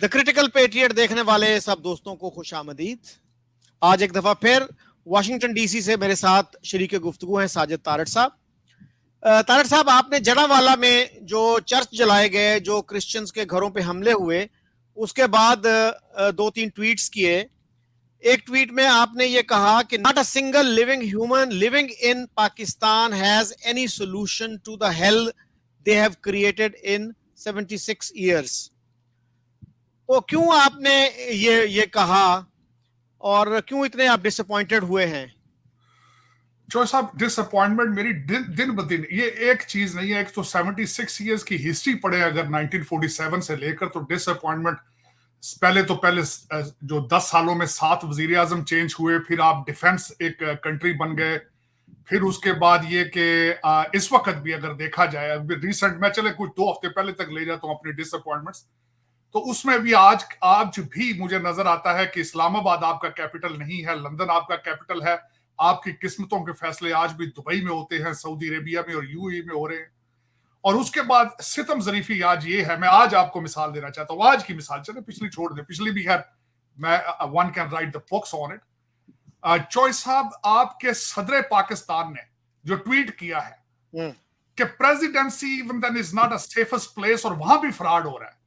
The critical patriot देखने वाले सब दोस्तों को खुशामदीद। आज एक दफा फिर वाशिंगटन डीसी से मेरे साथ शरीक गुफ्तगू हैं साजिद तारड़ साहब। तारड़ साहब, आपने जड़ावाला में जो चर्च जलाए गए, जो क्रिश्चियंस के घरों पे हमले हुए, उसके बाद 2-3 ट्वीट्स किए। एक ट्वीट में आपने ये कहा कि not a single living human living in Pakistan has any solution to the hell they have created in 76 years. तो क्यों आपने ये कहा और क्यों इतने आप डिसअपॉइंटेड हुए हैं? जो साहब, डिसअपॉइंटमेंट मेरी दिन ब दिन, ये एक चीज नहीं है। एक तो 76 ईयर्स की हिस्ट्री पढ़े अगर 1947 से लेकर, तो डिसअपॉइंटमेंट पहले जो 10 सालों में 7 वजीर आजम चेंज हुए, फिर आप डिफेंस एक कंट्री बन गए, फिर उसके बाद ये कि इस वक्त भी अगर देखा जाए, रिसेंट में चले कुछ 2 हफ्ते पहले तक ले जाता हूं अपने डिसअपॉइंटमेंट्स, तो उसमें भी आज भी मुझे नजर आता है कि इस्लामाबाद आपका कैपिटल नहीं है, लंदन आपका कैपिटल है। आपकी किस्मतों के फैसले आज भी दुबई में होते हैं, सऊदी अरेबिया में और यूएई में हो रहे हैं। और उसके बाद सितम जरीफी आज ये है, मैं आज आपको मिसाल देना चाहता हूं, आज की मिसाल, चले पिछली छोड़ दे, पिछली भी है, मैं one can write the books on it. Choice साहब, आपके सदर पाकिस्तान ने जो ट्वीट किया है कि presidency even then is not a safest place, और वहां भी फ्रॉड हो रहा है।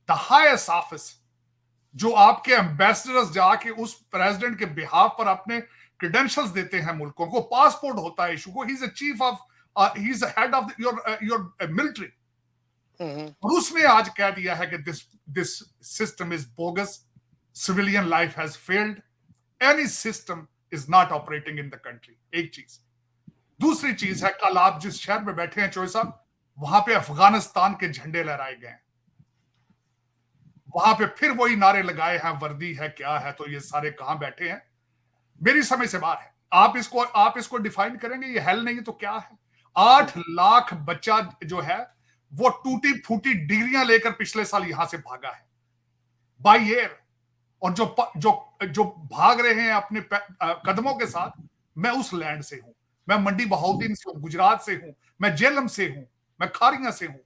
द हाईएस्ट ऑफिस, जो आपके एम्बेसडर्स जाके उस प्रेसिडेंट के बिहाफ पर अपने क्रेडेंशियल्स देते हैं मुल्कों को, पासपोर्ट होता है इशू को, he is a chief of he is head of your military, और उसने आज कह दिया है कि this system is bogus, civilian life has failed, any system is not operating in the country. एक चीज। दूसरी चीज है, कल आप जिस शहर में बैठे हैं चोई साहब, वहां पे अफगानिस्तान के झंडे लहराए गए हैं, वहां पे फिर वही नारे लगाए हैं, वर्दी है क्या है, तो ये सारे कहां बैठे हैं? मेरी समझ से बाहर है। आप इसको डिफाइन करेंगे, ये हेल नहीं तो क्या है? 8 लाख बच्चा जो है वो टूटी फूटी डिग्रियां लेकर पिछले साल यहां से भागा है बाय एयर, और जो भाग रहे हैं अपने कदमों के साथ, मैं उस लैंड से हूं, मैं मंडी बहाउद्दीन से हूं, गुजरात से हूं, मैं जेलम से हूं, मैं खारिया से हूं,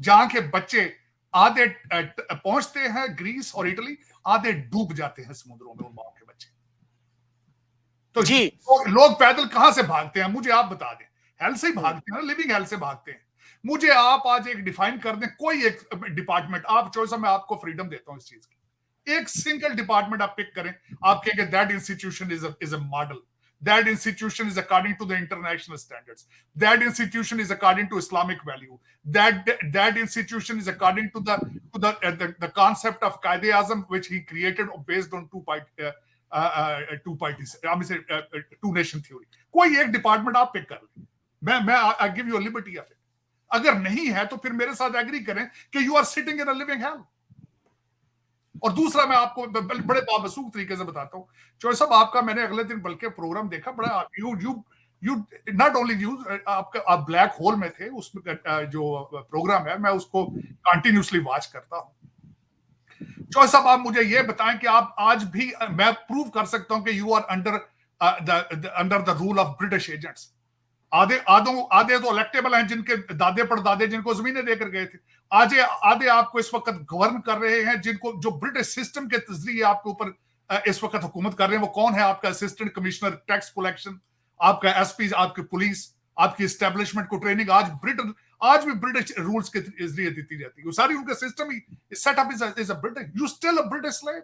जहां के बच्चे आधे पहुंचते हैं ग्रीस और इटली, आधे डूब जाते हैं समुद्रों में, उन माओ के बच्चे। तो जी, लोग पैदल कहां से भागते हैं? मुझे आप बता दें। हेल से ही भागते हैं, लिविंग हेल से भागते हैं। मुझे आप आज एक डिफाइन कर दें, कोई एक डिपार्टमेंट, आप चॉइस, मैं आपको फ्रीडम देता हूं इस चीज की, एक सिंगल डिपार्टमेंट आप पिक करें, आप कहेंगे that institution is a model, that institution is according to the international standards, that institution is according to Islamic value, that institution is according to the concept of Qaid-e-Azam, which he created based on two nation theory. कोई एक department आप pick कर लें, मैं I give you a liberty of it. अगर नहीं है तो फिर मेरे साथ एग्री करें कि you are sitting in a living hell. और दूसरा, मैं आपको बड़े बावसूख तरीके से बताता हूं चौधरी साहब, आपका मैंने अगले दिन बल्कि प्रोग्राम देखा, बड़ा यू नॉट ओनली यूज, आप ब्लैक होल में थे, उसमें जो प्रोग्राम है मैं उसको कंटिन्यूसली वॉच करता हूं। चौधरी साहब, आप मुझे ये बताएं कि आप आज भी, मैं प्रूव कर सकता हूं कि you are under the rule of British agents. आधे तो इलेक्टेबल हैं, जिनके दादे परदादे जिनको जमीनें देकर गए थे, आधे आपको इस वक्त गवर्न कर रहे हैं, जिनको जो ब्रिटिश सिस्टम के जरिए आपके ऊपर इस वक्त हुकूमत कर रहे हैं। वो कौन है? आपका असिस्टेंट कमिश्नर टैक्स कलेक्शन, आपका एसपी, आपकी पुलिस, आपकी एस्टेब्लिशमेंट को ट्रेनिंग आज भी ब्रिटिश रूल्स के जरिए देती जाती है। सारी उनका system he setup is a British, you still a British slave.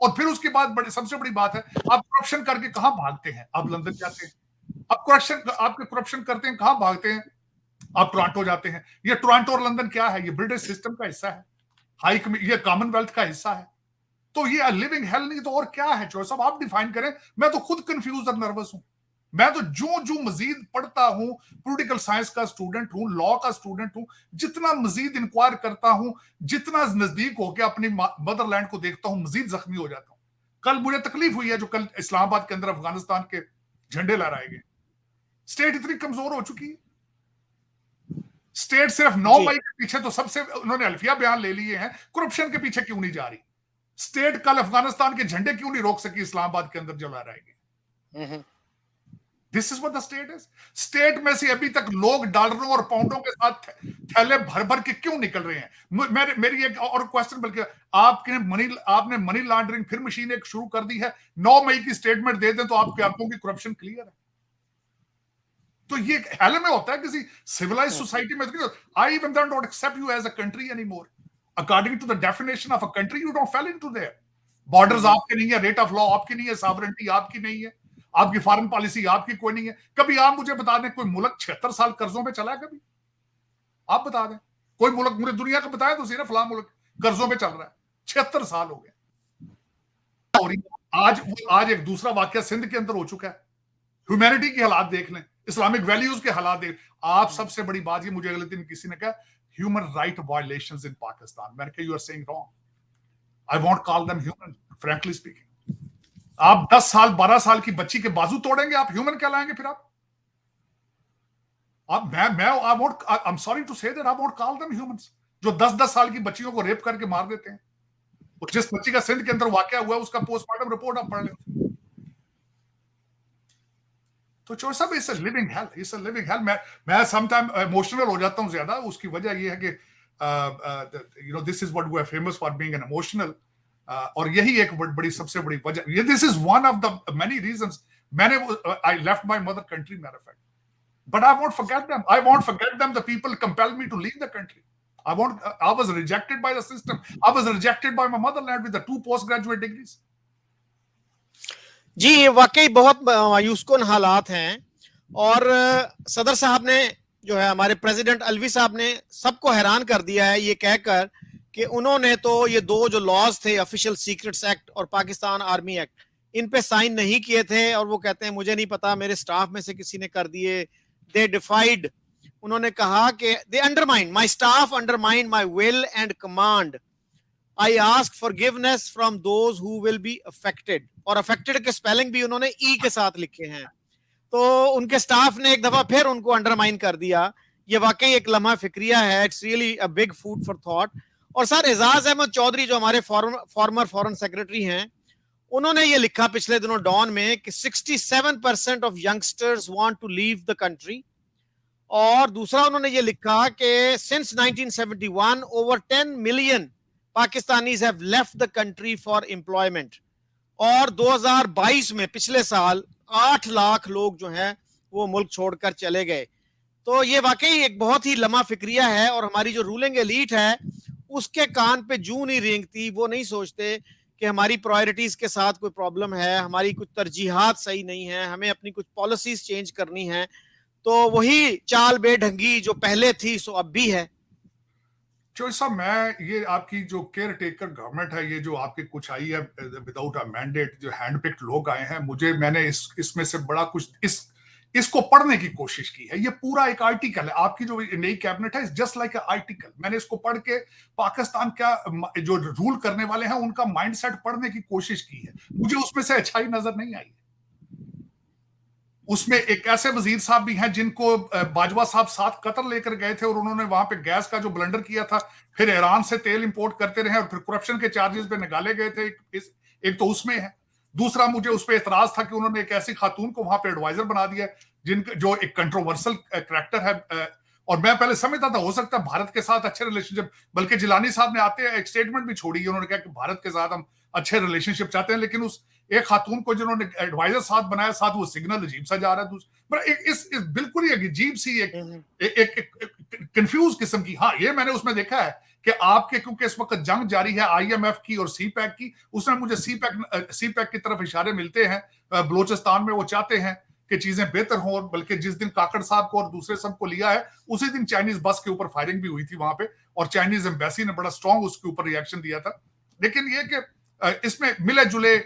और फिर उसके बाद सबसे बड़ी बात है, आप करप्शन करके कहां भागते हैं? आप लंदन जाते हैं, आपके करप्शन करते हैं, कहां भागते हैं? आप टोरंटो जाते हैं। ये टोरंटो और लंदन क्या है? ये ब्रिटिश सिस्टम का हिस्सा है, ये कॉमनवेल्थ का हिस्सा है। तो ये लिविंग हेल नहीं तो और क्या है? चॉइस अब आप डिफाइन करें। मैं तो खुद कंफ्यूज और नर्वस हूं। मैं तो जो मजीद पढ़ता हूं, पॉलिटिकल साइंस का स्टूडेंट हूं, लॉ का स्टूडेंट हूं, जितना मजीद इंक्वायर करता हूं, जितना नजदीक होकर अपनी मदरलैंड को देखता हूं, मजीद जख्मी हो जाता हूं। कल मुझे तकलीफ हुई है जो कल इस्लामाबाद के अंदर अफगानिस्तान के झंडे लहराए गए। स्टेट इतनी कमजोर हो चुकी है। स्टेट सिर्फ 9 मई के पीछे तो सबसे उन्होंने अल्फिया बयान ले लिए हैं, करप्शन के पीछे क्यों नहीं जा रही? स्टेट कल अफगानिस्तान के झंडे क्यों नहीं रोक सकी इस्लामाबाद के अंदर जो लहराए गए? This is what the state is. State में से अभी तक लोग डॉलरों और पाउंडों के साथ थैले भर भर के क्यों निकल रहे हैं? मेरी एक और क्वेश्चन, बल्कि आपने मनी लॉन्ड्रिंग फिर मशीन एक शुरू कर दी है। 9 मई की स्टेटमेंट दे दें तो आपके आंखों की करप्शन क्लियर है। तो ये हेल में होता है किसी सिविलाइज सोसाइटी में। I even don't accept you as a country any more. According to the definition of a country you don't fell into there. Borders आपके नहीं है, रेट ऑफ लॉ आपकी नहीं है, सॉवरेनिटी आपकी नहीं है, आपकी फॉरेन पॉलिसी आपकी कोई नहीं है। कभी आप मुझे बता दें कोई मुल्क 76 साल कर्जों पे चला है? कभी आप बता दें कोई मुल्क, मुझे दुनिया का बताया तो सिर्फ फलां मुल्क कर्जों पे चल रहा है। 76 साल हो गए। और आज एक दूसरा वाकया सिंध के अंदर हो चुका है। ह्यूमैनिटी के हालात देख लें, इस्लामिक वैल्यूज के हालात देख। आप सबसे बड़ी बात, ये मुझे अगले दिन किसी ने कहा, human right violations in Pakistan. मैंने कहा you are saying wrong, I won't call them human, frankly speaking. आप 10 साल 12 साल की बच्ची के बाजू तोड़ेंगे, आप ह्यूमन कहलाएंगे? फिर आप I am sorry to say that I won't call them humans, जो 10-10 साल की बच्चियों को रेप करके मार देते हैं। जिस बच्ची का सिंध के अंदर वाकया हुआ उसका पोस्टमार्टम रिपोर्ट आप पढ़ लें। तो चोर साहब it's a living hell, it's a living hell. मैं समटाइम इमोशनल हो जाता हूं ज्यादा। उसकी वजह यह है कि you know this is what we are famous for, being an emotional. और यही एक बड़ी सबसे बड़ी वजह, ये this is one of the many reasons. I left my mother country, matter of fact, but I won't forget them. I won't forget them. The people compel me to leave the country. I was rejected by the system. I was rejected by my motherland with the 2 postgraduate degrees. जी, ये वाकई बहुत मायूसकुन हालात हैं। और सदर साहब ने जो है, हमारे प्रेसिडेंट अलवी साहब ने सबको हैरान कर दिया है ये कहकर कि उन्होंने तो ये 2 जो लॉज थे, ऑफिशियल सीक्रेट्स एक्ट और पाकिस्तान आर्मी एक्ट, इन पे साइन नहीं किए थे। और वो कहते हैं मुझे नहीं पता, मेरे स्टाफ में से किसी ने कर दिए। दे डिफाइड, उन्होंने कहा कि they undermine, my staff undermine my will and command. I ask forgiveness from those who will be affected। और affected के स्पेलिंग भी उन्होंने ई के साथ लिखे हैं। तो उनके स्टाफ ने एक दफा फिर उनको अंडरमाइन कर दिया। ये वाकई एक लम्हा फिक्रिया है। It's really a big food for thought. और सर, एजाज अहमद चौधरी जो हमारे फॉर्मर फॉरेन सेक्रेटरी हैं, उन्होंने ये लिखा पिछले दिनों डॉन में कि 67% of youngsters want to leave the country. और दूसरा उन्होंने ये लिखा कि since 1971 over 10 million Pakistanis have left the country for employment। और 2022 में, पिछले साल, 8 लाख लोग जो हैं वो मुल्क छोड़कर चले गए। तो ये वाकई एक बहुत ही लम्हा फिक्रिया है। और हमारी जो रूलिंग एलीट है उसके कान पे जूं नहीं रेंगती। वो नहीं सोचते कि हमारी प्रायोरिटीज के साथ कोई प्रॉब्लम है, हमारी कुछ तरजीहात सही नहीं है, हमें अपनी कुछ पॉलिसीज चेंज करनी है। तो वही चाल बेढंगी जो पहले थी सो अब भी है। चोई साहब, मैं ये आपकी जो केयर टेकर गवर्नमेंट है, ये जो आपके कुछ आई है विदाउट अ मैंडेट, जो हैंड पिक्ड लोग आए हैं, मैंने इसमें से बड़ा कुछ इसको पढ़ने की कोशिश की है। ये पूरा एक आर्टिकल है। आपकी जो नई कैबिनेट है, जस्ट लाइक अ आर्टिकल। मैंने इसको पढ़ के पाकिस्तान का जो रूल करने वाले हैं उनका माइंडसेट पढ़ने की कोशिश की है। मुझे उसमें से अच्छाई नजर नहीं आई। उसमें एक ऐसे वजीर साहब भी हैं जिनको बाजवा साहब साथ कतर लेकर गए थे और उन्होंने वहां पे गैस का जो ब्लंडर किया था, फिर ईरान से तेल इंपोर्ट करते रहे और फिर करप्शन के चार्जेस पे निकाले गए थे। एक तो उसमें है। दूसरा, मुझे उस पर एतराज था कि उन्होंने एक ऐसी खातून को वहां पे एडवाइजर बना दिया जो एक कंट्रोवर्सल कैरेक्टर है। और मैं पहले समझता था हो सकता है भारत के साथ अच्छे रिलेशनशिप, बल्कि जिलानी साहब ने आते एक स्टेटमेंट भी छोड़ी, उन्होंने कहा कि भारत के साथ हम अच्छे रिलेशनशिप चाहते हैं। लेकिन उस एक खातून को जिन्होंने एडवाइजर साथ बनाया, साथ वो सिग्नल अजीब सा जा रहा है। पर इस बिल्कुल ही अजीब सी एक कंफ्यूज किस्म की। हाँ, ये मैंने उसमें देखा है कि आपके, क्योंकि इस वक्त जंग जारी है IMF की और CPEC की, उसमें मुझे CPEC की तरफ इशारे मिलते हैं। बलोचिस्तान में वो चाहते हैं कि चीजें बेहतर हों। बल्कि जिस दिन काकड़ साहब को और दूसरे सबको लिया है, उसी दिन चाइनीज बस के ऊपर फायरिंग भी हुई थी वहां पे, और चाइनीज एम्बेसी ने बड़ा स्ट्रॉन्ग उसके ऊपर रिएक्शन दिया था। लेकिन ये कि इसमें मिले जुले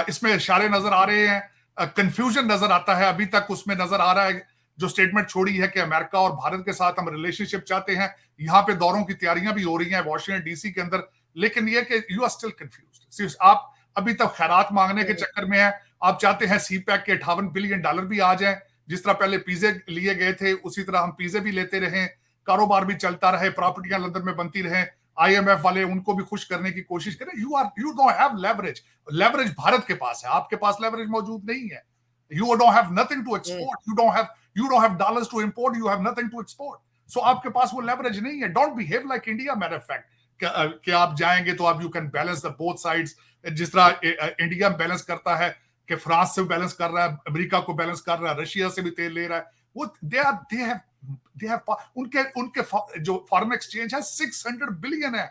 इसमें इशारे नजर आ रहे हैं, कंफ्यूजन नजर आता है। अभी तक उसमें नजर आ रहा है जो स्टेटमेंट छोड़ी है कि अमेरिका और भारत के साथ हम रिलेशनशिप चाहते हैं। यहाँ पे दौरों की तैयारियां भी हो रही हैं वॉशिंगटन DC के अंदर। लेकिन यह कि यू आर स्टिल कंफ्यूज्ड। आप अभी तक खैरात मांगने के चक्कर में है। आप चाहते हैं CPEC के $58 बिलियन भी आ जाए। जिस तरह पहले पिज़्ज़े लिए गए थे, उसी तरह हम पिज़्ज़े भी लेते रहे, कारोबार भी चलता रहे, प्रॉपर्टियां लंदन में बनती रहे, IMF वाले उनको भी खुश करने की कोशिश करें। You don't have leverage. Leverage Bharat के पास है, आपके पास लेवरेज मौजूद नहीं है। You don't have nothing to export. You don't have dollars to import. You have nothing to export. So आपके पास वो leverage नहीं है. Don't behave like India. Matter of fact, कि आप जाएंगे तो आप you can balance the both sides. जिस तरह इंडिया बैलेंस करता है कि फ्रांस से बैलेंस कर रहा है, अमेरिका को बैलेंस कर रहा है, रशिया से भी तेल ले रहा है. वो they have उनके जो फॉरेन एक्सचेंज है 600 बिलियन है.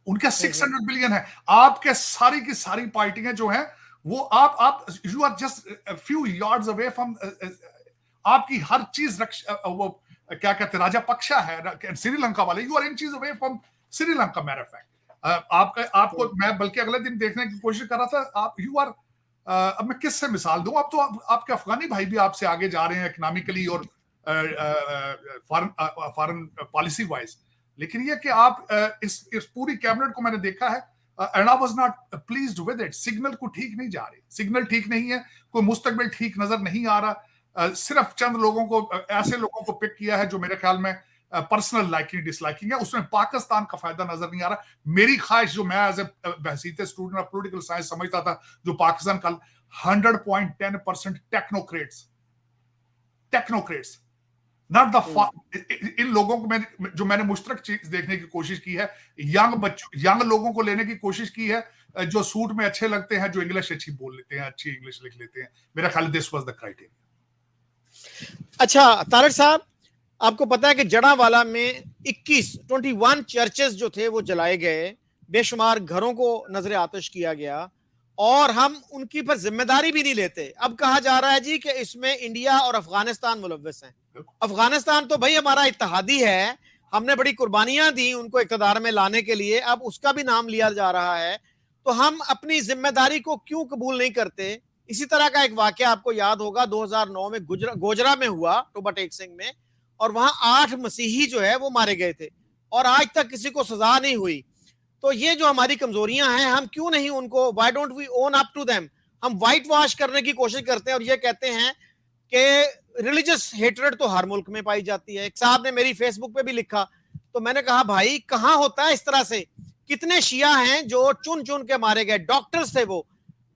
उनका 600 बिलियन है. आपके सारी की सारी पार्टियां जो हैं वो आप you are just few yards away from. आपकी हर चीज वो क्या कहते हैं, राजापक्षा है श्रीलंका वाले. यू आर इन चीज away from Sri Lanka. Matter of fact आपको मैं बल्कि अगले दिन देखने की कोशिश कर रहा था. आप यू आर अब मैं किससे मिसाल दूं. अब तो आपके अफगानी भाई भी आपसे आगे जा रहे हैं इकोनॉमिकली और फॉरेन पॉलिसी वाइज. लेकिन ये कि आप इस पूरी कैबिनेट को मैंने देखा है and I was not pleased with it. Signal को ठीक नहीं जा रही. सिग्नल ठीक नहीं है. कोई मुस्तकबिल ठीक नजर नहीं आ रहा. सिर्फ चंद लोगों को, ऐसे लोगों को पिक किया है जो मेरे ख्याल में पर्सनल लाइकिंग डिसलाइकिंग है. उसमें पाकिस्तान का फायदा नजर नहीं आ रहा. मेरी ख्वाहिश जो मैं एज ए बहसीत स्टूडेंट ऑफ पॉलिटिकल साइंस समझता था, जो पाकिस्तान का 100.10% टेक्नोक्रेट्स नॉट द इन लोगों को जो मैंने मुश्तरक चीज देखने की कोशिश की है. यंग लोगों को लेने की कोशिश की है जो सूट में अच्छे लगते हैं, जो इंग्लिश अच्छी बोल लेते हैं, अच्छी इंग्लिश लिख लेते हैं. मेरा ख्याल दिस वाज द क्राइटेरिया. अच्छा तारड़ साहब, आपको पता है कि जड़ावाला में 21 चर्चेस जो थे वो जलाए गए, बेशुमार घरों को नजर आतिश किया गया, और हम उनकी पर जिम्मेदारी भी नहीं लेते. अब कहा जा रहा है जी कि इसमें इंडिया और अफगानिस्तान मुलव्वस हैं. अफगानिस्तान तो भाई हमारा इत्तेहादी है, हमने बड़ी कुर्बानियां दी उनको इक़्तिदार में लाने के लिए, अब उसका भी नाम लिया जा रहा है. तो हम अपनी जिम्मेदारी को क्यों कबूल नहीं करते? इसी तरह का एक वाकया आपको याद होगा 2009 में गोजरा में हुआ, टोबा टेक सिंह में, और वहां 8 मसीही जो है वो मारे गए थे और आज तक किसी को सजा नहीं हुई. तो ये जो हमारी कमजोरियां हैं, हम क्यों नहीं उनको, why don't we own up to them? हम व्हाइट वॉश करने की कोशिश करते हैं और ये कहते हैं कि रिलीजियस हेट्रेड तो हर मुल्क में पाई जाती है. एक साहब ने मेरी फेसबुक पे भी लिखा, तो मैंने कहा भाई कहां होता है इस तरह से? कितने शिया हैं जो चुन चुन के मारे गए? डॉक्टर्स थे, वो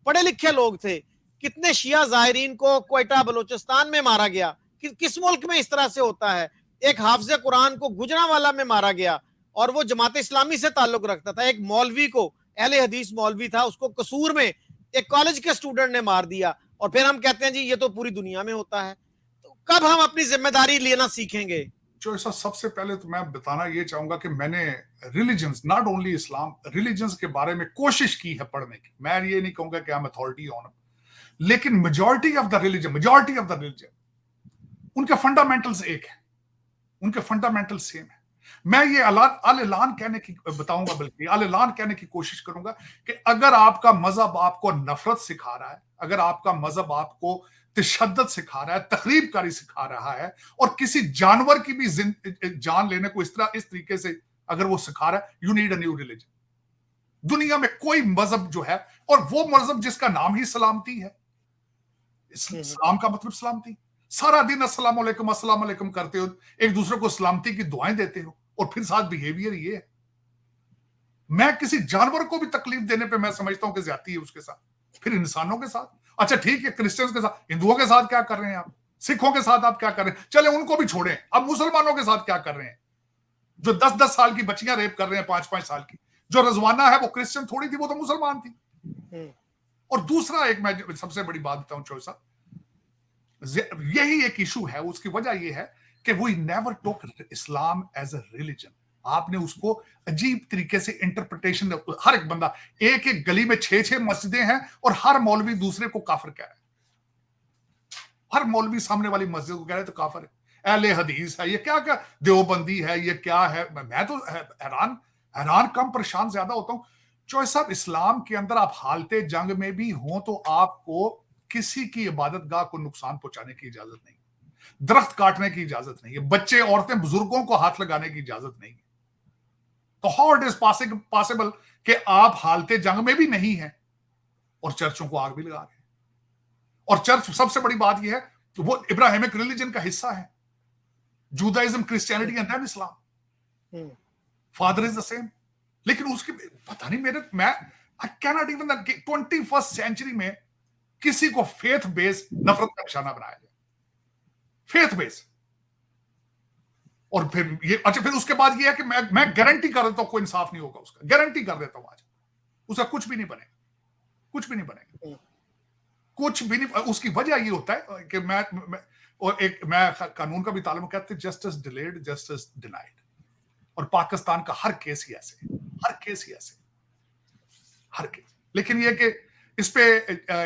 पढ़े लिखे लोग थे. कितने शिया जायरीन को क्वेटा बलूचिस्तान में मारा गया? किस मुल्क में इस तरह से होता है? एक हाफिज कुरान को गुजरांवाला में मारा गया और वो जमात इस्लामी से ताल्लुक रखता था. एक मौलवी को, अहले हदीस मौलवी था, उसको कसूर में एक कॉलेज के स्टूडेंट ने मार दिया, और फिर हम कहते हैं जी ये तो पूरी दुनिया में होता है. तो कब हम अपनी जिम्मेदारी लेना सीखेंगे? जो ऐसा, सबसे पहले तो मैं बताना ये चाहूंगा कि मैंने religions, not only Islam, religions के बारे में कोशिश की है पढ़ने की. मैं ये नहीं कहूंगा कि आई एम अथॉरिटी ऑन, लेकिन मेजॉरिटी ऑफ द रिलीजन उनके फंडामेंटल्स एक है, उनके फंडामेंटल सेम है. मैं ये अल-ऐलान कहने की बताऊंगा, बल्कि अल-ऐलान कहने की कोशिश करूंगा कि अगर आपका मजहब आपको नफरत सिखा रहा है, अगर आपका मजहब आपको तशद्दुद सिखा रहा है, तकरीबकारी सिखा रहा है, और किसी जानवर की भी जान लेने को इस तरीके से अगर वो सिखा रहा है, you need a new religion. दुनिया में कोई मजहब जो है, और वो मजहब जिसका नाम ही सलामती है, इस्लाम का मतलब सलामती, सारा दिन अस्सलाम वालेकुम करते हो, एक दूसरे को सलामती की दुआएं देते हो, और फिर साथ बिहेवियर ये है. मैं किसी जानवर को भी तकलीफ देने पे मैं समझता हूं कि ज्यादती है उसके साथ. फिर इंसानों के साथ, अच्छा ठीक है, क्रिश्चियंस के साथ, हिंदुओं के साथ क्या कर रहे हैं आप, सिखों के साथ आप क्या कर रहे हैं, चले उनको भी छोड़ें. अब मुसलमानों के साथ क्या कर रहे हैं, जो 10-10 साल की बच्चियां रेप कर रहे हैं, 5-5 साल की. जो रजवाना है वो क्रिश्चियन थोड़ी थी, वो तो मुसलमान थी. और दूसरा एक मैं सबसे बड़ी बात बताऊं चौधरी साहब, यही एक इशू है. उसकी वजह यह है कि we never took Islam as a religion. आपने उसको अजीब तरीके से इंटरप्रिटेशन, हर एक बंदा, एक एक गली में 6-6 मस्जिदें हैं और हर मौलवी दूसरे को काफिर कह रहा है. हर मौलवी सामने वाली मस्जिद को कह रहा है तो काफिर है, अहले हदीस है, ये क्या क्या देवबंदी है, ये क्या है. मैं तो हैरान कम परेशान ज्यादा होता हूं. चौधरी साहब, इस्लाम के अंदर आप हालते जंग में भी हो तो आपको किसी की इबादत गाह को नुकसान पहुंचाने की इजाजत नहीं, दरख्त काटने की इजाजत नहीं है, बच्चे औरतें बुजुर्गों को हाथ लगाने की इजाजत नहीं है. तो हाउ इट इज पॉसिबल कि आप हालते जंग में भी नहीं है और चर्चों को आग भी लगा रहे हैं. और चर्च, सबसे बड़ी बात यह है कि वो इब्राहिमिक रिलीजन का हिस्सा है. Judaism, Christianity and then Islam, father is the same. लेकिन उसकी पता नहीं, मैं I can not even 21st century में किसी को फेथ बेस नफरत का निशाना बनाया जाए, फेथ बेस। और फिर ये अच्छा, फिर उसके बाद ये है कि मैं गारंटी कर देता हूं कोई इंसाफ नहीं होगा उसका, गारंटी कर देता हूं आज उसका कुछ भी नहीं बनेगा, कुछ भी नहीं बनेगा, कुछ भी नहीं। उसकी वजह ये होता है कि मैं कानून का भी ताल्लुक कहते हैं, जस्टिस डिलेड जस्टिस डिनाइड। और पाकिस्तान का हर केस ही ऐसे, हर केस ही ऐसे, हर केस। लेकिन ये कि इस पे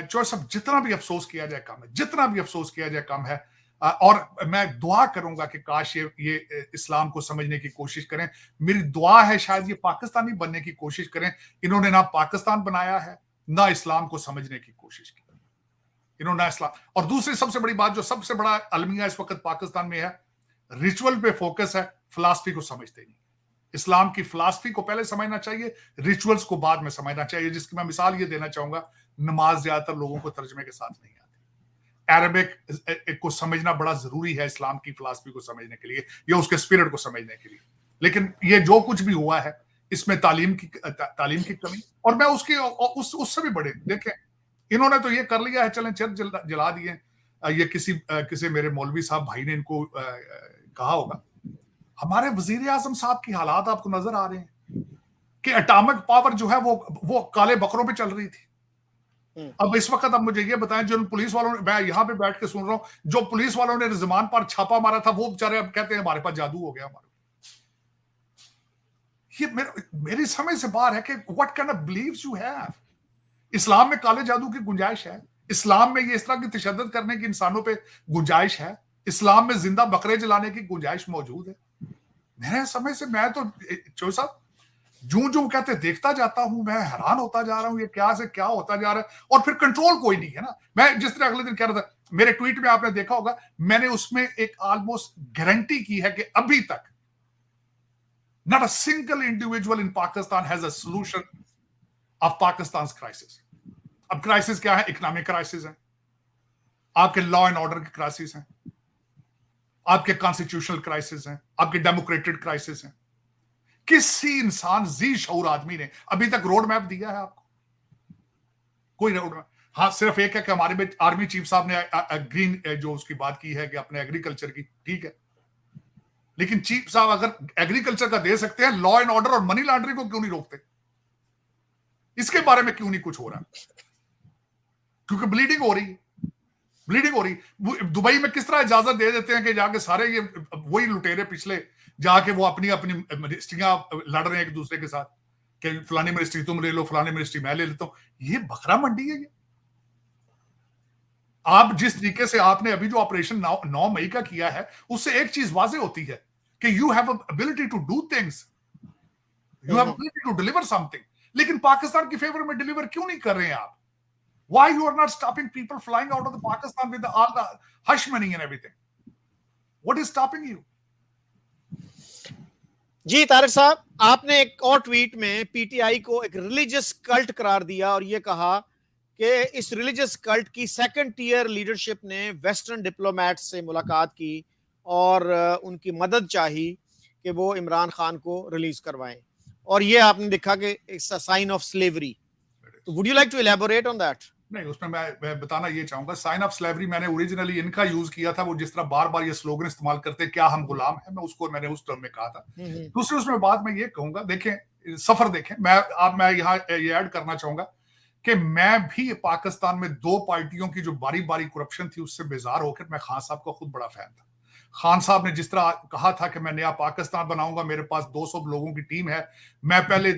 जो सब जितना भी अफसोस किया जाए कम है, जितना भी अफसोस किया जाए कम है। और मैं दुआ करूंगा कि काश ये इस्लाम को समझने की कोशिश करें। मेरी दुआ है शायद ये पाकिस्तानी बनने की कोशिश करें। इन्होंने ना पाकिस्तान बनाया है, ना इस्लाम को समझने की कोशिश की इन्होंने, इस्लाम। और दूसरी सबसे बड़ी बात, जो सबसे बड़ा अलमिया इस वक्त पाकिस्तान में है, रिचुअल पे फोकस है, फिलॉसफी को समझते नहीं। इस्लाम की फिलॉसफी को पहले समझना चाहिए, रिचुअल्स को बाद में समझना चाहिए। जिसकी मैं मिसाल ये देना चाहूंगा, नमाज ज्यादातर लोगों को तर्जमे के साथ नहीं आती। अरबिक को समझना बड़ा जरूरी है इस्लाम की फिलॉसफी को समझने के लिए, या उसके स्पिरिट को समझने के लिए। लेकिन ये जो कुछ भी हुआ है, इसमें तालीम की कमी, और मैं उससे भी बड़े देखें, इन्होंने तो ये कर लिया है, चलें चर्च जला दिए। ये किसी मेरे मौलवी साहब भाई ने इनको कहा होगा, हमारे वजीर आजम साहब की हालात आपको नजर आ रहे हैं कि एटॉमिक पावर जो है वो काले बकरों पे चल रही थी। अब इस वक्त अब मुझे ये बताएं, जो पुलिस वालों ने, मैं यहां पे बैठ के सुन रहा हूं, जो पुलिस वालों ने रिजवान पर छापा मारा था, वो बेचारे अब कहते हैं हमारे पास जादू हो गया। हमारे ये मेरी समझ से बाहर है कि what kind of believes you have. इस्लाम में काले जादू की गुंजाइश है, इस्लाम में ये इस तरह की तशद्दुद करने की इंसानों पे गुंजाइश है, इस्लाम में जिंदा बकरे जलाने की गुंजाइश मौजूद है। मेरे समझ से मैं तो चो साहब जूं कहते देखता जाता हूं, मैं हैरान होता जा रहा हूं, ये क्या से क्या होता जा रहा है। और फिर कंट्रोल कोई नहीं है ना। मैं जिस तरह अगले दिन कह रहा था, मेरे ट्वीट में आपने देखा होगा, मैंने उसमें एक ऑलमोस्ट गारंटी की है कि अभी तक not a single individual in Pakistan has a solution of Pakistan crisis. अब क्राइसिस क्या है? इकोनॉमिक क्राइसिस है, आपके लॉ एंड ऑर्डर की क्राइसिस है, आपके कॉन्स्टिट्यूशनल क्राइसिस है, आपके डेमोक्रेटिक क्राइसिस है। किसी इंसान जी शऊर आदमी ने अभी तक रोड मैप दिया है आपको? कोई रोड मैप? हाँ, सिर्फ एक है कि हमारे में आर्मी चीफ साहब ने ग्रीन जो उसकी बात की है कि अपने एग्रीकल्चर की, ठीक है, लेकिन चीफ साहब अगर एग्रीकल्चर का दे सकते हैं, लॉ एंड ऑर्डर और मनी लॉन्ड्रिंग को क्यों नहीं रोकते? इसके बारे में क्यों नहीं कुछ हो रहा? क्योंकि ब्लीडिंग हो रही है, ब्लीडिंग हो रही। दुबई में किस तरह इजाजत दे देते हैं कि जाके सारे ये वही लुटेरे पिछले जाके वो अपनी मिनिस्ट्रियां लड़ रहे हैं एक दूसरे के साथ कि फलानी मिनिस्ट्री तुम ले लो, फलानी मिनिस्ट्री मैं ले लेता हूं। ये बकरा मंडी है ये। आप जिस तरीके से आपने अभी जो ऑपरेशन 9 मई का किया है, उससे एक चीज वाजे होती है कि you have ability to do things, you have ability to deliver something. लेकिन पाकिस्तान के फेवर में डिलीवर क्यों नहीं कर रहे हैं आप? Why you are not stopping people flying out of the Pakistan with all the hush money and everything? What is stopping you? जी तारिक साहब, आपने एक और ट्वीट में पीटीआई को एक रिलीजियस कल्ट करार दिया और ये कहा कि इस रिलीजियस कल्ट की सेकंड टियर लीडरशिप ने वेस्टर्न डिप्लोमैट्स से मुलाकात की और उनकी मदद चाही कि वो इमरान खान को रिलीज करवाएं, और ये आपने देखा कि it's a sign of slavery. तो would you like to elaborate on that? नहीं, उसमें मैं बताना ये चाहूंगा, साइन ऑफ स्लेवरी मैंने ओरिजिनली इनका यूज किया था। वो जिस तरह बार बार ये स्लोगन इस्तेमाल करते हैं, क्या हम गुलाम हैं, मैंने उस टर्म में कहा था। दूसरी उसमें बात मैं ये कहूंगा, देखें सफर देखें, मैं यहाँ ये ऐड करना चाहूंगा कि मैं भी पाकिस्तान में 2 पार्टियों की जो बारी बारी करप्शन थी उससे बेजार होकर मैं खान साहब का खुद बड़ा फैन था। खान साहब ने जिस तरह कहा था कि मैं नया पाकिस्तान बनाऊंगा, मेरे पास 200 लोगों की टीम है, मैं पहले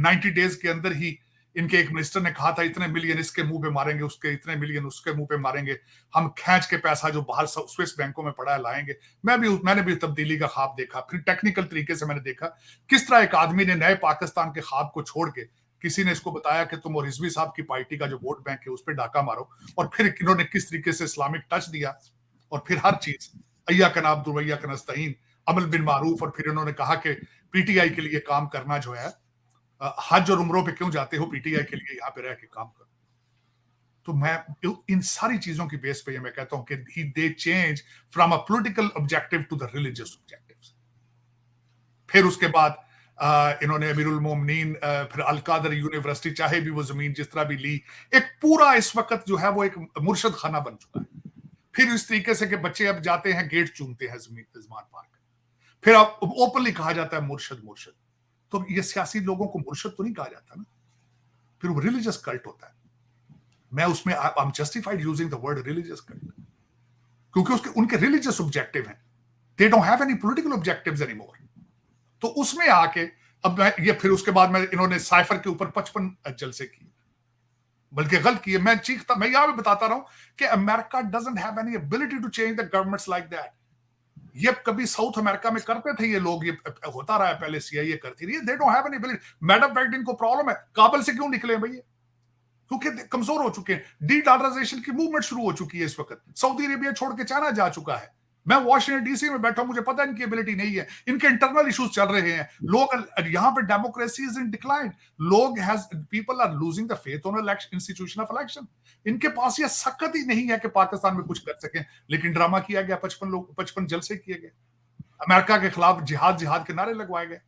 90 डेज के अंदर ही, इनके एक मिनिस्टर ने कहा था इतने मिलियन इसके मुंह पे मारेंगे, उसके इतने मिलियन उसके मुंह पे मारेंगे, हम खींच के पैसा जो बाहर स्विस बैंकों में पड़ा है लाएंगे। मैंने भी तब्दीली का ख्वाब देखा। फिर टेक्निकल तरीके से मैंने देखा किस तरह एक आदमी ने नए पाकिस्तान के ख्वाब को छोड़ के, किसी ने इसको बताया कि तुम और रिजवी साहब की पार्टी का जो वोट बैंक है उस पर डाका मारो, और फिर इन्होंने किस तरीके से इस्लामिक टच दिया, और फिर हर चीज अय्या का नाब्दुल वय्या का नस्तईन, अमल बिन मारूफ, और फिर इन्होंने कहा कि पीटीआई के लिए काम करना जो है, हज और उम्रों पे क्यों जाते हो, पीटीआई के लिए यहाँ पे रह के काम करो। तो मैं इन सारी चीजों की बेस पे मैं कहता हूं कि they change from a political objective to the religious objectives. फिर उसके बाद इन्होंने अमीरुल मोमिनीन, फिर अल कादर यूनिवर्सिटी, चाहे भी वो जमीन जिस तरह भी ली, एक पूरा इस वक्त जो है वो एक मुर्शद खाना बन चुका है। फिर इस तरीके से कि बच्चे अब जाते हैं गेट चूमते हैं जमान पार्क, फिर अब ओपनली कहा जाता है मुर्शद मुर्शद। तो ये सियासी लोगों को मुर्शद तो नहीं कहा जाता ना, फिर वो रिलीजियस कल्ट होता है। मैं उसमें I am justified using the word religious cult, क्योंकि उसके उनके रिलीजियस ऑब्जेक्टिव हैं, दे don't have any political objectives anymore. तो उसमें आके अब ये फिर उसके बाद में इन्होंने साइफर के ऊपर 55 जलसे किए, बल्कि गलत किए। मैं चीखता, मैं यहां भी बताता रहा हूं कि America doesn't have any ability to change the governments like that. ये कभी साउथ अमेरिका में करते थे ये लोग, ये होता रहा है, पहले सीआईए करती रही है, they don't have any ability. Madam वैगडिन को प्रॉब्लम है, काबुल से क्यों निकले भैया? क्योंकि कमजोर हो चुके हैं, डी डॉलराइजेशन की मूवमेंट शुरू हो चुकी है इस वक्त, सऊदी अरेबिया छोड़ के चाइना जा चुका है। मैं वॉशिंगटन डीसी में बैठा हूं, मुझे पता है इनकी एबिलिटी नहीं है, इनके इंटरनल इश्यूज चल रहे हैं, लोग यहां पे डेमोक्रेसी इज इन डिक्लाइन, लोग people are losing the faith on election, institution of election. इनके पास ये सख्त ही नहीं है कि पाकिस्तान में कुछ कर सकें, लेकिन ड्रामा किया गया, 55 जलसे किए गए, अमेरिका के खिलाफ जिहाद जिहाद के नारे लगवाए गए।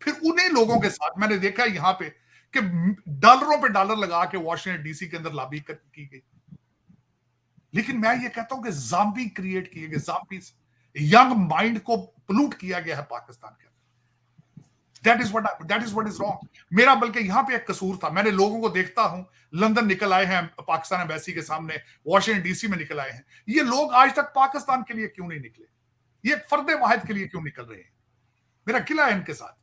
फिर उन्हीं लोगों के साथ मैंने देखा यहां पे कि डॉलरों पे डॉलर लगा के वॉशिंगटन डीसी के अंदर लॉबी की गई। लेकिन मैं ये कहता हूं कि ज़ॉम्बी क्रिएट किए गए, ज़ॉम्बीज, यंग माइंड को पोल्यूट किया गया है पाकिस्तान के अंदर। That is what is wrong. मेरा बल्कि यहां पे एक कसूर था, मैंने लोगों को देखता हूं, लंदन निकल आए हैं पाकिस्तान एम्बेसी के सामने, वॉशिंगटन डीसी में निकल आए हैं, ये लोग आज तक पाकिस्तान के लिए क्यों नहीं निकले? ये फर्दे वाहिद के लिए क्यों निकल रहे हैं? मेरा किला है इनके साथ,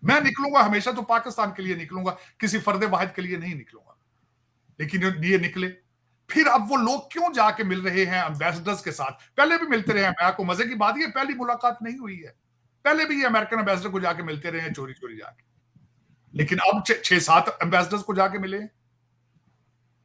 मैं निकलूंगा हमेशा तो पाकिस्तान के लिए निकलूंगा, किसी फर्दे वाहिद के लिए नहीं निकलूंगा। लेकिन ये निकले। फिर अब वो लोग क्यों जाके मिल रहे हैं एम्बेसडर्स के साथ? पहले भी मिलते रहे हैं, मैं आपको मजे की बात, ये पहली मुलाकात नहीं हुई है, पहले भी ये अमेरिकन एम्बेसडर को जाके मिलते रहे हैं चोरी चोरी जाके, लेकिन अब 6-7 एम्बेसडर्स को जाके मिले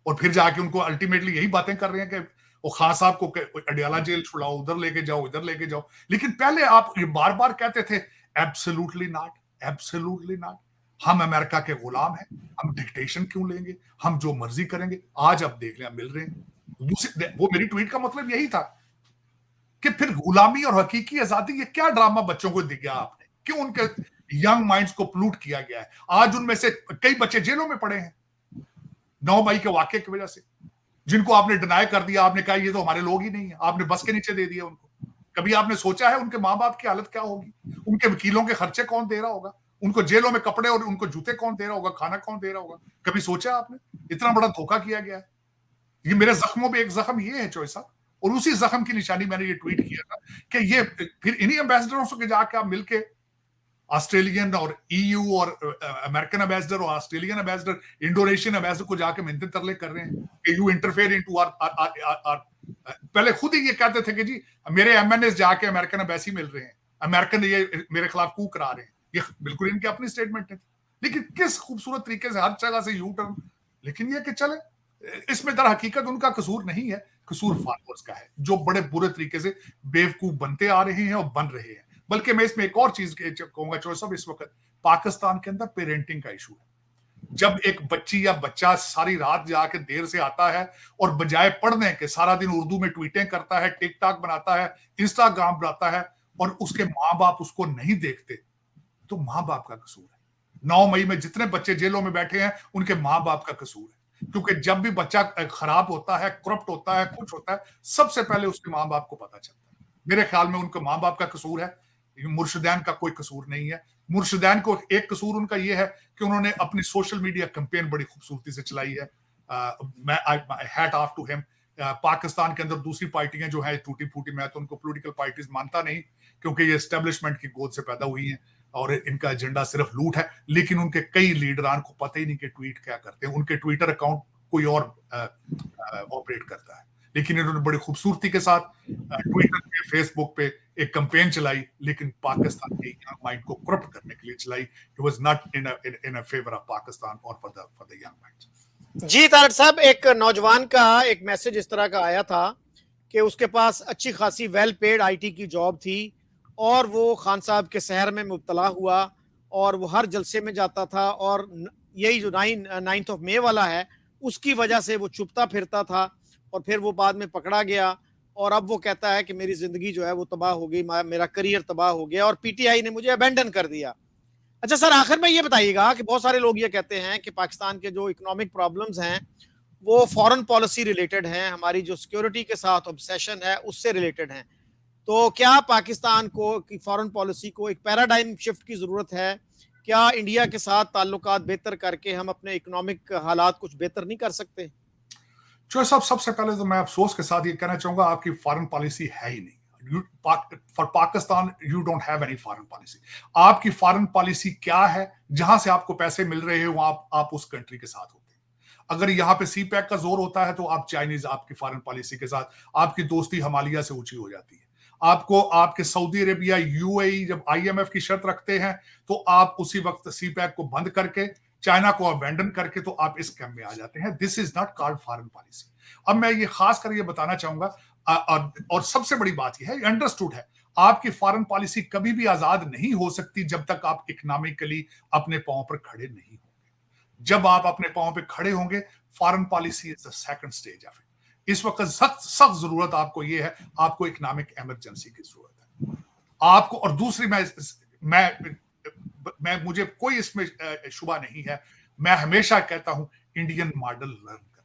और फिर जाके उनको अल्टीमेटली यही बातें कर रहे हैं कि वो खान साहब को अडियाला जेल छुड़ाओ, उधर लेके जाओ, इधर लेके जाओ। लेकिन पहले आप ये बार बार कहते थे एब्सोल्युटली नॉट, एब्सोल्युटली नॉट, हम अमेरिका के गुलाम हैं, हम डिक्टेशन क्यों लेंगे, हम जो मर्जी करेंगे। आज अब देख लें, मिल रहे हैं। वो मेरी ट्वीट का मतलब यही था कि फिर गुलामी और हकीकी आजादी, ये क्या ड्रामा बच्चों को दिया आपने? क्यों उनके यंग माइंड्स को प्लूट किया गया है? आज उनमें से कई बच्चे जेलों में पड़े हैं 9 मई के वाकये की वजह से, जिनको आपने डिनाई कर दिया, आपने कहा ये तो हमारे लोग ही नहीं है, आपने बस के नीचे दे दिया उनको। कभी आपने सोचा है उनके माँ बाप की हालत क्या होगी? उनके वकीलों के खर्चे कौन दे रहा होगा? उनको जेलों में कपड़े और उनको जूते कौन दे रहा होगा? खाना कौन दे रहा होगा? कभी सोचा आपने? इतना बड़ा धोखा किया गया है। ये मेरे जख्मों में एक जख्म ये है चोई साहब, और उसी जख्म की निशानी मैंने ये ट्वीट किया था कि ये फिर इन्हीं एम्बेसडरों से जाके आप मिलके ऑस्ट्रेलियन और ईयू और अमेरिकन एम्बेसडर और ऑस्ट्रेलियन एम्बेसडर, इंडोनेशियन एम्बेसडर को जाके मिन्नतें तरले कर रहे हैं कि यू इंटरफेयर इनटू आवर। पहले खुद ही ये कहते थे कि जी मेरे एमएनएस जाके अमेरिकन एम्बेसी मिल रहे हैं, अमेरिकन ये मेरे खिलाफ कू करा रहे हैं। ये बिल्कुल इनकी अपनी स्टेटमेंट है, लेकिन किस खूबसूरत तरीके से हर जगह से यू टर्न। लेकिन ये कि चले, इसमें दर हकीकत उनका कसूर नहीं है, कसूर फार्मर्स का है, जो बड़े बुरे तरीके से बेवकूफ बनते आ रहे हैं और बन रहे हैं। बल्कि मैं इसमें एक और चीज कहूंगा चोर साहब, इस वक्त पाकिस्तान के अंदर पेरेंटिंग का इशू है। जब एक बच्ची या बच्चा सारी रात जाके देर से आता है और बजाय पढ़ने के सारा दिन उर्दू में ट्वीटें करता है, टिकटॉक बनाता है, इंस्टाग्राम बनाता है, और उसके माँ बाप उसको नहीं देखते, तो माँ बाप का कसूर है। 9 मई में जितने बच्चे जेलों में बैठे हैं उनके माँ बाप का कसूर है, क्योंकि जब भी बच्चा खराब होता है, करप्ट होता है, कुछ होता है, सबसे पहले उसके माँ बाप को पता चलता है। मेरे ख्याल में उनके माँ बाप का कसूर है, मुर्शिदैन का कोई कसूर नहीं है। मुर्शिदैन को एक कसूर उनका ये है कि उन्होंने अपनी सोशल मीडिया कैंपेन बड़ी खूबसूरती से चलाई है। मैं hat off to him. Pakistan के अंदर दूसरी पार्टियां जो है टूटी फूटी, मैं तो उनको पॉलिटिकल पार्टीज मानता नहीं, क्योंकि ये एस्टेब्लिशमेंट की गोद से पैदा हुई हैं और इनका एजेंडा सिर्फ लूट है। लेकिन उनके कई लीडरान को पता ही नहीं कि ट्वीट क्या करते हैं, उनके ट्विटर अकाउंट कोई और ऑपरेट करता है। लेकिन इन्होंने बड़ी खूबसूरती के साथ ट्विटर पे, फेसबुक पे एक कैंपेन चलाई, लेकिन पाकिस्तान के यंग माइंड को करप्ट करने के लिए चलाई। It was not in a favour of Pakistan और फॉर द यंग माइंड। जी तारड़ साहब, एक नौजवान का एक मैसेज इस तरह का आया था कि उसके पास अच्छी खासी वेल पेड आईटी की जॉब थी और वो खान साहब के सहर में मुब्तला हुआ और वो हर जलसे में जाता था, और यही जो 9th of May वाला है उसकी वजह से वो छुपता फिरता था और फिर वो बाद में पकड़ा गया। और अब वो कहता है कि मेरी जिंदगी जो है वो तबाह हो गई, मेरा करियर तबाह हो गया और पीटीआई ने मुझे अबेंडन कर दिया। अच्छा सर, आखिर में ये बताइएगा कि बहुत सारे लोग ये कहते हैं कि पाकिस्तान के जो इकोनॉमिक प्रॉब्लम्स हैं वो फॉरेन पॉलिसी रिलेटेड हैं, हमारी जो सिक्योरिटी के साथ ऑब्सेशन है उससे रिलेटेड हैं। तो क्या पाकिस्तान को की फॉरेन पॉलिसी को एक पैराडाइम शिफ्ट की जरूरत है? क्या इंडिया के साथ ताल्लुकात बेहतर करके हम अपने इकोनॉमिक हालात कुछ बेहतर नहीं कर सकते? जो साहब, सबसे पहले तो मैं अफसोस के साथ ये कहना चाहूंगा, आपकी फॉरेन पॉलिसी है ही नहीं। For Pakistan you don't have any foreign policy. आपकी फॉरेन पॉलिसी क्या है? जहां से आपको पैसे मिल रहे हैं वहां आप उस कंट्री के साथ होते हैं। अगर यहाँ पे सी पैक का जोर होता है तो आप चाइनीज आपकी फॉरेन पॉलिसी के साथ, आपकी दोस्ती हिमालय से ऊंची हो जाती है। आपको आपके सऊदी अरेबिया, यूएई जब आईएमएफ की शर्त रखते हैं तो आप उसी वक्त सी पैक को बंद करके, चाइना को अबेंडन करके, तो आप इस कैंप में आ जाते हैं। This is not called foreign policy. अब मैं ये खास कर ये बताना चाहूंगा, और सबसे बड़ी बात यह है, अंडरस्टूड है, आपकी फॉरेन पॉलिसी कभी भी आजाद नहीं हो सकती जब तक आप इकोनॉमिकली अपने पांव पर खड़े नहीं होंगे। जब आप अपने पांव पर खड़े होंगे, foreign policy is the second stage of it. इस वक्त सख्त जरूरत आपको ये है, आपको इकोनॉमिक इमरजेंसी की जरूरत है आपको। और दूसरी, मैं मुझे कोई इसमें शुबा नहीं है, मैं हमेशा कहता हूं इंडियन मॉडल लर्न करें,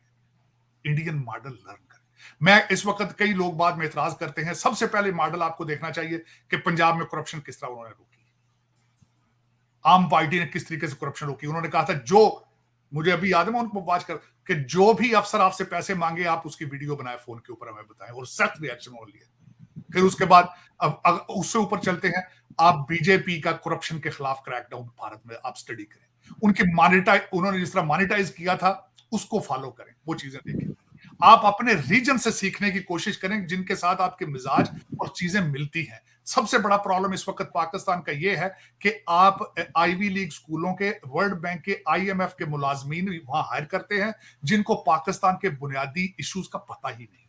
इंडियन मॉडल लर्न करें। मैं इस वक्त, कई लोग बाद में एतराज करते हैं, सबसे पहले मॉडल आपको देखना चाहिए कि पंजाब में करप्शन किस तरह उन्होंने रोकी, आम पार्टी ने किस तरीके से करप्शन रोकी। उन्होंने कहा था, जो मुझे अभी याद है, मैं उनको बात कर कि जो भी अफसर आपसे पैसे मांगे आप उसकी वीडियो बनाए फोन के ऊपर, हमें बताएं, और सख्त रिएक्शन हो लिया। फिर उसके बाद अब उससे ऊपर चलते हैं, आप बीजेपी का करप्शन के खिलाफ क्रैकडाउन भारत में आप स्टडी करें, उनकी उन्होंने जिस तरह मॉनिटाइज किया था उसको फॉलो करें, वो चीजें देखें। आप अपने रीजन से सीखने की कोशिश करें जिनके साथ आपके मिजाज और चीजें मिलती हैं। सबसे बड़ा प्रॉब्लम इस वक्त पाकिस्तान का यह है कि आप आईवी लीग स्कूलों के, वर्ल्ड बैंक के, आईएमएफ के मुलाजमीन वहां हायर करते हैं जिनको पाकिस्तान के बुनियादी इश्यूज का पता ही नहीं।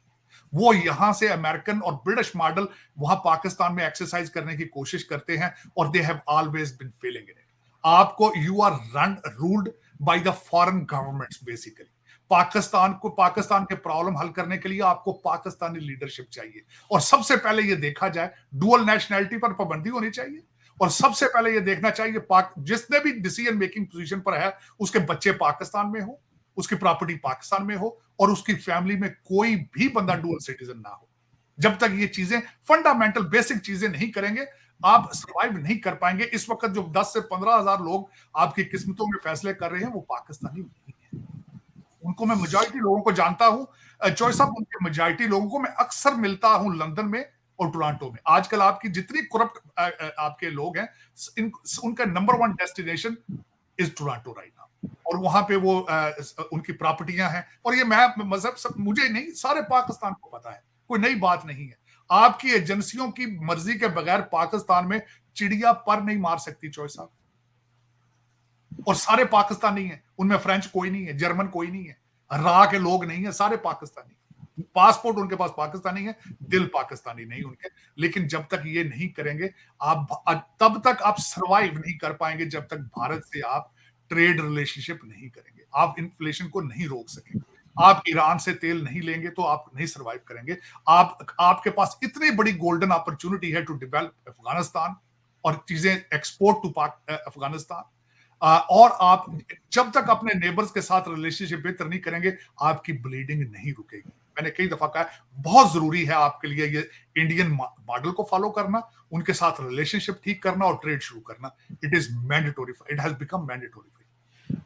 वो यहां से अमेरिकन और ब्रिटिश मॉडल वहां पाकिस्तान में एक्सरसाइज करने की कोशिश करते हैं, और they have always been failing in it. आपको, you are ruled by the foreign governments basically. Pakistan के प्रॉब्लम हल करने के लिए आपको पाकिस्तानी लीडरशिप चाहिए, और सबसे पहले यह देखा जाए, डुअल नेशनैलिटी पर पाबंदी होनी चाहिए, और सबसे पहले यह देखना चाहिए जिसने भी डिसीजन मेकिंग पोजीशन पर है उसके बच्चे पाकिस्तान में हो, उसकी प्रॉपर्टी पाकिस्तान में हो, और उसकी फैमिली में कोई भी बंदा डुअल सिटीजन ना हो। जब तक ये चीजें, फंडामेंटल बेसिक चीजें नहीं करेंगे, आप सर्वाइव नहीं कर पाएंगे। इस वक्त जो 10 से 15 हजार लोग आपकी किस्मतों में फैसले कर रहे हैं वो पाकिस्तानी नहीं है। उनको मैं मेजॉरिटी लोगों को जानता हूं, चॉइस ऑफ उनके मेजॉरिटी लोगों को मैं अक्सर मिलता हूं लंदन में और टोरंटो में। आजकल आपकी जितनी करप्ट आपके लोग हैं, उनका number 1 destination is Toronto right now, और वहां पे वो उनकी प्रॉपर्टियां हैं। और ये मैं मजहब सब मुझे नहीं, सारे पाकिस्तान को पता है, कोई नई बात नहीं है। आपकी एजेंसियों की मर्जी के बगैर पाकिस्तान में चिड़िया पर नहीं मार सकती चॉइस साहब, और सारे पाकिस्तानी हैं, उनमें फ्रेंच कोई नहीं है, जर्मन कोई नहीं है, रा के लोग नहीं है, सारे पाकिस्तानी। पासपोर्ट उनके पास पाकिस्तानी है, दिल पाकिस्तानी नहीं उनके। लेकिन जब तक ये नहीं करेंगे, तब तक आप सरवाइव नहीं कर पाएंगे, जब तक भारत से आप ट्रेड रिलेशनशिप नहीं करेंगे, आप इन्फ्लेशन को नहीं रोक सकेंगे। आप ईरान से तेल नहीं लेंगे तो आप नहीं सरवाइव करेंगे। आपके पास इतनी बड़ी गोल्डन अपॉर्चुनिटी है टू डेवलप अफगानिस्तान और चीजें एक्सपोर्ट टू अफगानिस्तान, और आप जब तक अपने नेबर्स के साथ रिलेशनशिप बेहतर नहीं करेंगे, आपकी ब्लीडिंग नहीं रुकेगी। मैंने कई दफा कहा, बहुत जरूरी है आपके लिए ये इंडियन मॉडल को फॉलो करना, उनके साथ रिलेशनशिप ठीक करना और ट्रेड शुरू करना। It is mandatory, it has become mandatory.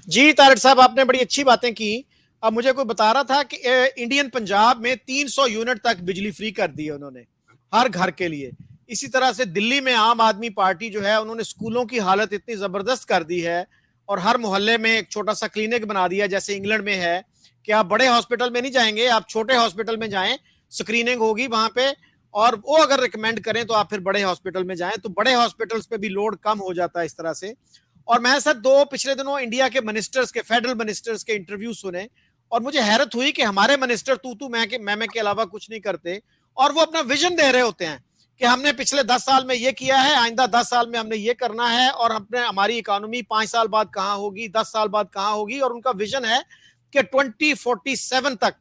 जी तारड़ साहब, आपने बड़ी अच्छी बातें की। अब मुझे कोई बता रहा था कि इंडियन पंजाब में 300 यूनिट तक बिजली फ्री कर दी है उन्होंने, हर घर के लिए। इसी तरह से दिल्ली में आम आदमी पार्टी जो है, उन्होंने स्कूलों की हालत इतनी जबरदस्त कर दी है, और हर मोहल्ले में एक छोटा सा क्लिनिक बना दिया, जैसे इंग्लैंड में है कि आप बड़े हॉस्पिटल में नहीं जाएंगे, आप छोटे हॉस्पिटल में जाएं, स्क्रीनिंग होगी वहां पे, और वो अगर रिकमेंड करें तो आप फिर बड़े हॉस्पिटल में जाएं, तो बड़े हॉस्पिटल्स पे भी लोड कम हो जाता है इस तरह से। और मैं सर पिछले दिनों इंडिया के मिनिस्टर्स के, फेडरल मिनिस्टर्स के इंटरव्यू सुने, और मुझे हैरत हुई कि हमारे मिनिस्टर तू मैं के अलावा कुछ नहीं करते, और वो अपना विजन दे रहे होते हैं कि हमने पिछले 10 साल में ये किया है, आइंदा 10 साल में हमने ये करना है, और हमारी इकोनॉमी 5 साल बाद कहां होगी, 10 साल बाद कहां होगी, और उनका विजन है कि 2047 तक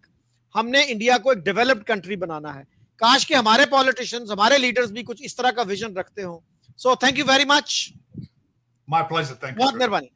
हमने इंडिया को एक डेवलप्ड कंट्री बनाना है। काश कि हमारे पॉलिटिशियंस, हमारे लीडर्स भी कुछ इस तरह का विजन रखते हो। So thank you very much. My pleasure, thank you बहुत मेहरबानी।